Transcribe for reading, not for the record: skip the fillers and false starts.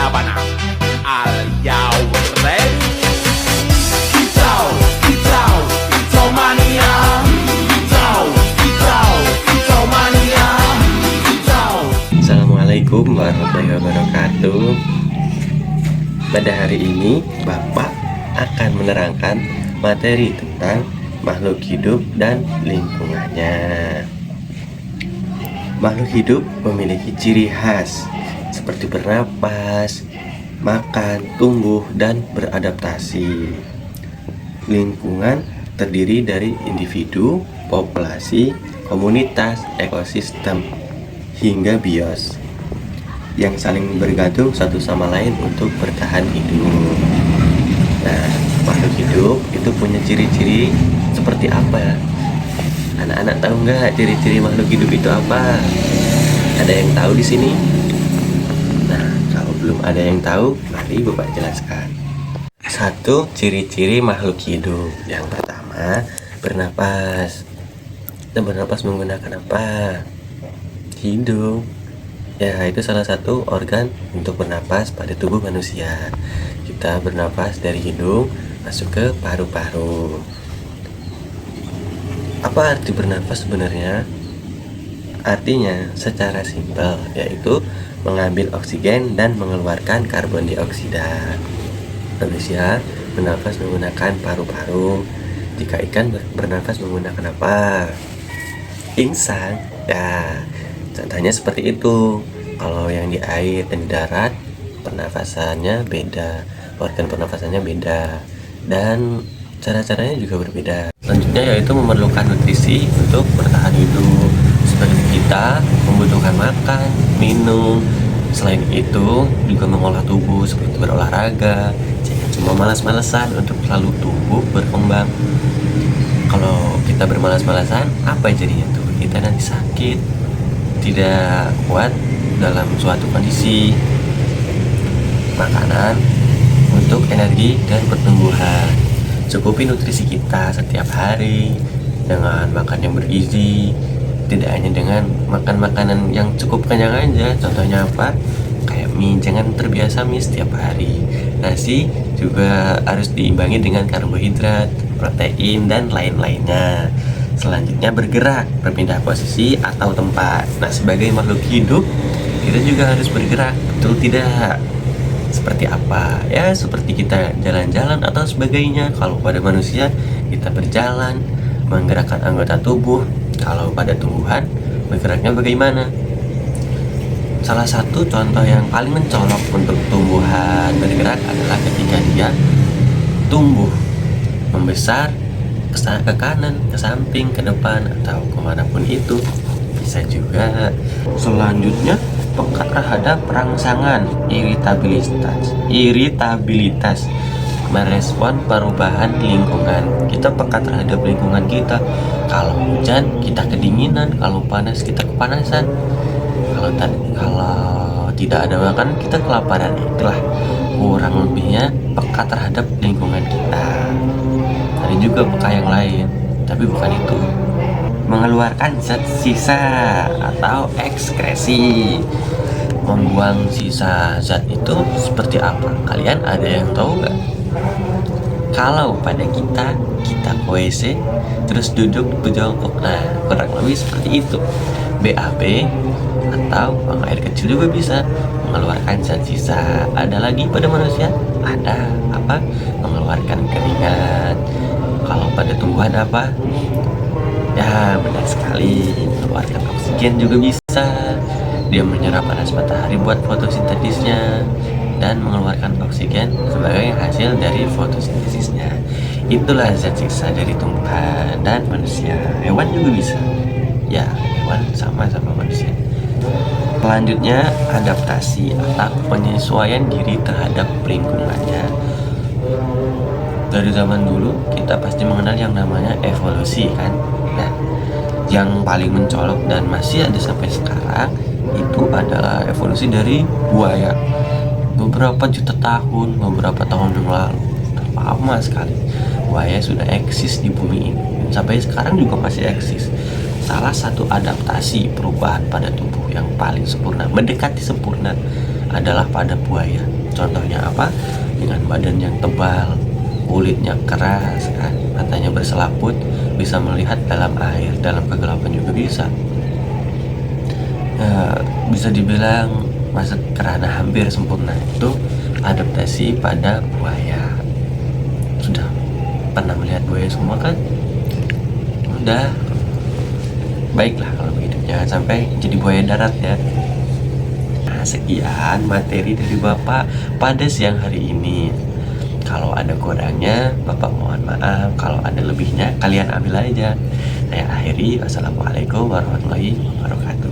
Sabana. Are you ready? Kicau, kicau, kicau mania. Kicau, kicau, kicau mania. Kicau. Assalamualaikum warahmatullahi wabarakatuh. Pada hari ini Bapak akan menerangkan materi tentang makhluk hidup dan lingkungannya. Makhluk hidup memiliki ciri khas seperti bernapas, makan, tumbuh, dan beradaptasi. Lingkungan terdiri dari individu, populasi, komunitas, ekosistem, hingga bios yang saling bergantung satu sama lain untuk bertahan hidup. Nah, makhluk hidup itu punya ciri-ciri seperti apa? Anak-anak tahu nggak ciri-ciri makhluk hidup itu apa? Ada yang tahu di sini? Nah, kalau belum ada yang tahu, mari Bapak jelaskan. Satu, ciri-ciri makhluk hidup. Yang pertama, bernapas. Dan bernapas menggunakan apa? Hidung. Ya, itu salah satu organ untuk bernapas pada tubuh manusia. Kita bernapas dari hidung masuk ke paru-paru. Apa arti bernapas sebenarnya? Artinya secara simpel yaitu mengambil oksigen dan mengeluarkan karbon dioksida. Manusia bernafas menggunakan paru-paru. Jika ikan bernafas menggunakan apa? Insang. Ya, contohnya seperti itu. Kalau yang di air dan di darat pernafasannya beda, organ pernafasannya beda, dan cara-caranya juga berbeda. Selanjutnya yaitu memerlukan nutrisi untuk bertahan hidup. Seperti kita membutuhkan makan, minum. Selain itu juga mengolah tubuh seperti berolahraga. Jangan cuma malas-malasan untuk selalu tubuh berkembang. Kalau kita bermalas-malasan, apa jadinya tuh? Kita nanti sakit, tidak kuat dalam suatu kondisi. Makanan untuk energi dan pertumbuhan. Cukupi nutrisi kita setiap hari dengan makan yang bergizi, tidak hanya dengan makan makanan yang cukup kenyang aja. Contohnya apa? Kayak mie, jangan terbiasa mie setiap hari. Nasi juga harus diimbangi dengan karbohidrat, protein, dan lain-lainnya. Selanjutnya bergerak, berpindah posisi atau tempat. Nah, sebagai makhluk hidup, kita juga harus bergerak, betul tidak? Seperti apa? Ya, seperti kita jalan-jalan atau sebagainya. Kalau pada manusia, kita berjalan, menggerakkan anggota tubuh. Kalau pada tumbuhan, bergeraknya bagaimana? Salah satu contoh yang paling mencolok untuk tumbuhan bergerak adalah ketika dia tumbuh, membesar, ke kanan, ke samping, ke depan, atau kemanapun itu. Bisa juga. Selanjutnya, peka terhadap rangsangan, iritabilitas, merespon perubahan lingkungan. Kita peka terhadap lingkungan kita. Kalau hujan, kita kedinginan. Kalau panas, kita kepanasan. Kalau tidak ada makan, kita kelaparan. Itulah kurang lebihnya peka terhadap lingkungan kita. Ada juga peka yang lain, tapi bukan itu. Mengeluarkan zat sisa atau ekskresi. Membuang sisa zat itu seperti apa? Kalian ada yang tahu nggak? Kalau pada kita ke WC terus duduk berjongkok, nah kurang lebih seperti itu. BAB atau buang air kecil juga bisa mengeluarkan zat sisa. Ada lagi pada manusia? Ada apa? Mengeluarkan keringat. Kalau pada tumbuhan apa? Ya, benar sekali, mengeluarkan oksigen juga bisa. Dia menyerap panas matahari buat fotosintetisnya dan mengeluarkan oksigen sebagai hasil dari fotosintesisnya. Itulah zat sisa dari tumbuhan dan manusia. Hewan juga bisa. Ya, hewan sama-sama manusia. Selanjutnya, adaptasi atau penyesuaian diri terhadap lingkungannya. Dari zaman dulu kita pasti mengenal yang namanya evolusi kan. Nah, yang paling mencolok dan masih ada sampai sekarang itu adalah evolusi dari buaya. Beberapa juta tahun, beberapa tahun yang lalu, lama sekali buaya sudah eksis di bumi ini. Sampai sekarang juga masih eksis. Salah satu adaptasi perubahan pada tubuh yang paling sempurna, mendekati sempurna adalah pada buaya. Contohnya apa? Dengan badan yang tebal, kulitnya keras, kan? Matanya berselaput, bisa melihat dalam air, dalam kegelapan juga bisa. Bisa dibilang masuk ke ranah hampir sempurna itu adaptasi pada buaya. Sudah pernah melihat buaya semua kan? Udah. Baiklah kalau begitu, jangan sampai jadi buaya darat ya. Nah, sekian materi dari Bapak pada siang hari ini. Kalau ada kurangnya, Bapak mohon maaf. Kalau ada lebihnya, kalian ambil aja. Saya akhiri. Wassalamualaikum warahmatullahi wabarakatuh.